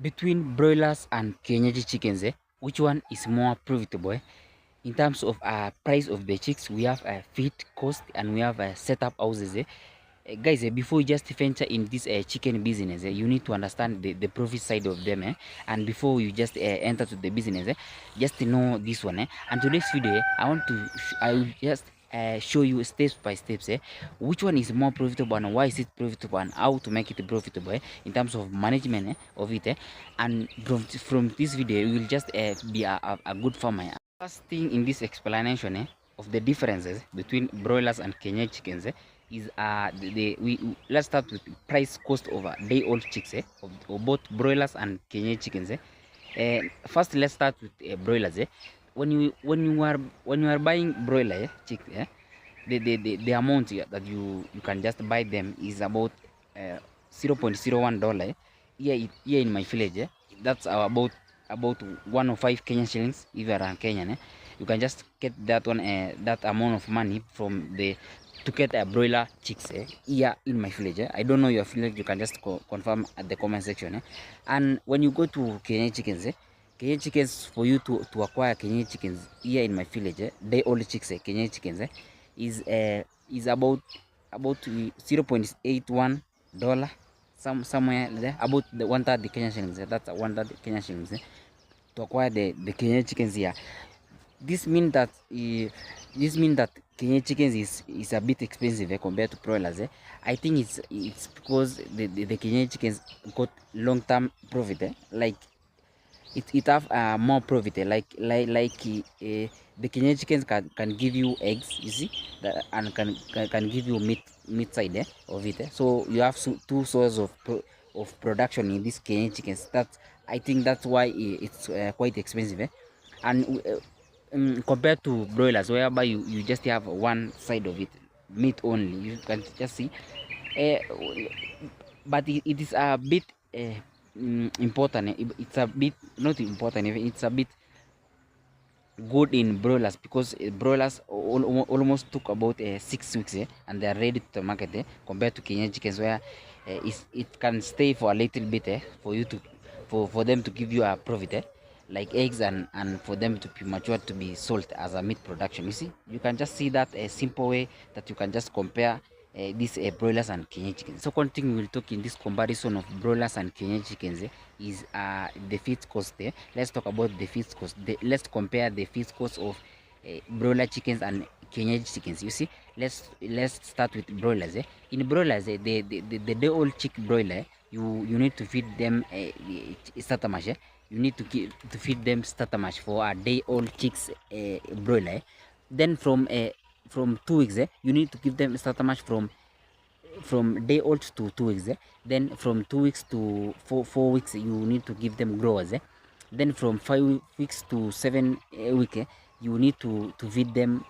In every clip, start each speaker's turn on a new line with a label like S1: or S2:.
S1: Between broilers and Kienyeji chickens, which one is more profitable? In terms of price of the chicks, we have a feed cost and we have setup houses. Guys, before you just venture in this chicken business, you need to understand the profit side of them. And before you just enter to the business, just to know this one. And today's video, I will just show you steps by steps which one is more profitable and why is it profitable and how to make it profitable in terms of management of it. And from this video, you will just be a good farmer. First thing in this explanation of the differences between broilers and Kenya chickens is let's start with price cost of day old chicks of both broilers and Kenya chickens. First, let's start with broilers. When you are buying broiler chicks, the amount that you can just buy them is about $0.01 here in my village. That's about 105 Kenyan shillings if you are a Kenyan. You can just get that one that amount of money from the to get a broiler chicks here in my village. I don't know your village. You can just confirm at the comment section. And when you go to Kenyan chickens, Kenyan chickens, for you to acquire Kenyan chickens here in my village, they old chicks Kenyan chickens is about $0.81 somewhere there, about the 130 Kenyan shillings. That's 130 Kenyan shillings to acquire the Kenyan chickens here. This means that Kenyan chickens is a bit expensive compared to broilers. I think it's because the Kenyan chickens got long-term profit. Like it have more profit. The Kenyan chickens can give you eggs, you see, that, and can give you meat side of it. So you have two sources of production in these Kenyan chickens. I think that's why it's quite expensive. And compared to broilers, whereby you just have one side of it, meat only, you can just see. Uh, but it is a bit important. It's a bit not important. It's a bit good in broilers because broilers almost took about 6 weeks and they are ready to market compared to Kenyan chickens where it can stay for a little bit for you to for them to give you a profit like eggs and for them to be mature to be sold as a meat production. You see, you can just see that a simple way that you can just compare these broilers and Kenyan chickens. Second thing we will talk in this comparison of broilers and Kenyan chickens is the feed cost. Let's talk about the feed cost. Let's compare the feed cost of broiler chickens and Kienyeji chickens. You see, let's start with broilers. In broilers, the day old chick broiler, you need to feed them starter mash. You need to feed them starter mash for a day old chicks broiler. Then from 2 weeks, you need to give them starter mash from day old to 2 weeks. Then from 2 weeks to 4 weeks, you need to give them growers. Then from 5 weeks to 7 week, you need to feed them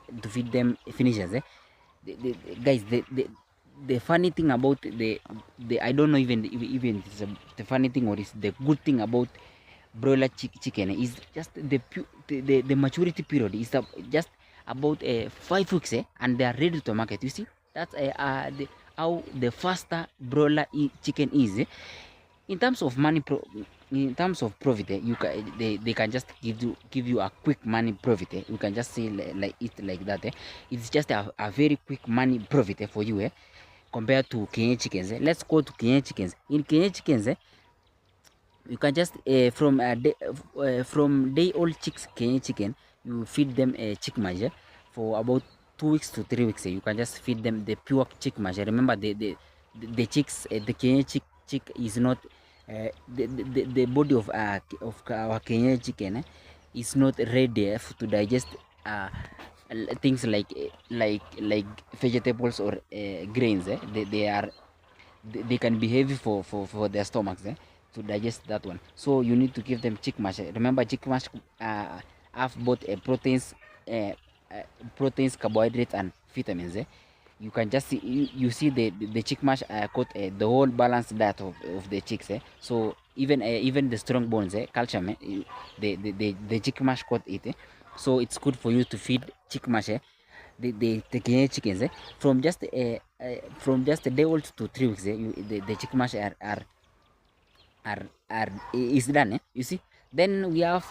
S1: finishers. Guys, the funny thing about the I don't know even it's the funny thing or is the good thing about broiler chicken is just the maturity period is just about 5 weeks and they are ready to market. You see, that's how the faster broiler chicken is in terms of in terms of profit. They can just give you a quick money profit. You can just say like it like that. It's just a very quick money profit for you compared to Kenyan chickens. Let's go to Kenyan chickens. In Kenyan chickens, you can just from day old chicks Kenyan chicken, you feed them a chick mash for about 2 weeks to 3 weeks. You can just feed them the pure chick mash. Remember the chicks, the Kenyan chick is not the body of our Kenyan chicken is not ready to digest things like vegetables or grains. They can be heavy for their stomachs to digest that one. So you need to give them chick mash. Remember, chick mash have both uh, proteins, carbohydrates, and vitamins. You can just see you see the chick mash got the whole balanced diet of the chicks. So even the strong bones, calcium, the chick mash got it. So it's good for you to feed chick mash. The Kenyan chickens from just a day old to 3 weeks. The chick mash are is done, you see. Then we have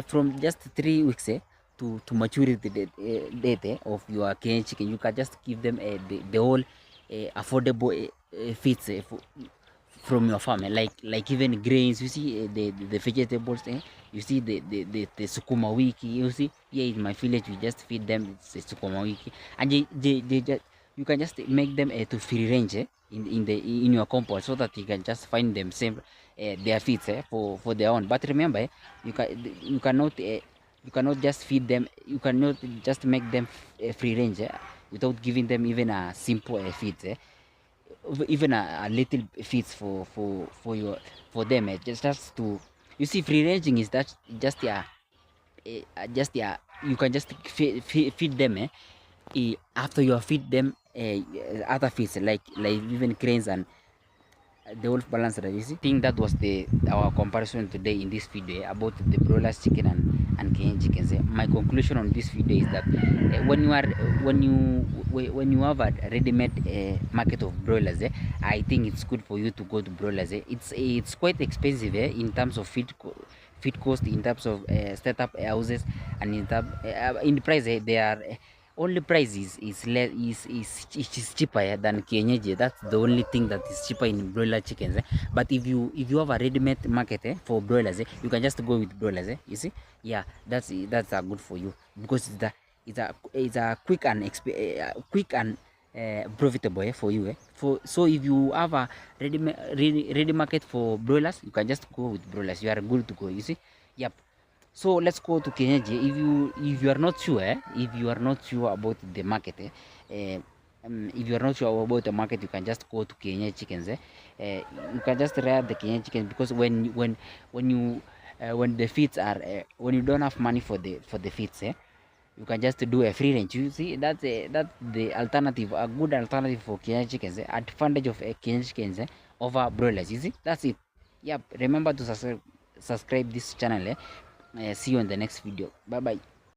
S1: from just 3 weeks to maturity date of your Kenyan chicken. You can just give them the whole affordable feeds from your farm, like even grains, you see, the vegetables, you see, the sukuma wiki, you see. Here in my village we just feed them, it's the sukuma wiki, and they just, you can just make them to free range in your compost, so that you can just find them same their feeds for their own. But remember, you cannot just feed them, you cannot just make them free range without giving them even a simple feeds, even a little feeds for them, just to, you see, free ranging is that just you can just feed them after you feed them other feeds, like even grains and the wolf balance that, you see. I think that was the our comparison today in this video about the broilers chicken and Kenyan chickens. My conclusion on this video is that when you are when you have a ready-made market of broilers, I think it's good for you to go to broilers. It's quite expensive in terms of feed cost, in terms of setup houses, and in the price they are only price is less is cheaper than Kienyeji. That's the only thing that is cheaper in broiler chickens. But if you have a ready-made market for broilers, you can just go with broilers. You see, yeah, that's good for you, because it's a quick and quick and profitable for you. So if you have a ready market for broilers, you can just go with broilers. You are good to go. You see, yep. So let's go to Kienyeji. If you are not sure, if you are not sure about the market, if you are not sure about the market, you can just go to Kienyeji chickens. You can just rear the Kienyeji chickens, because when the feeds are when you don't have money for the feeds, you can just do a free range. You see, that's the alternative, a good alternative for Kienyeji chickens. Advantage of Kienyeji chickens over broilers. You see, that's it. Yep. Remember to subscribe this channel. See you in the next video. Bye bye.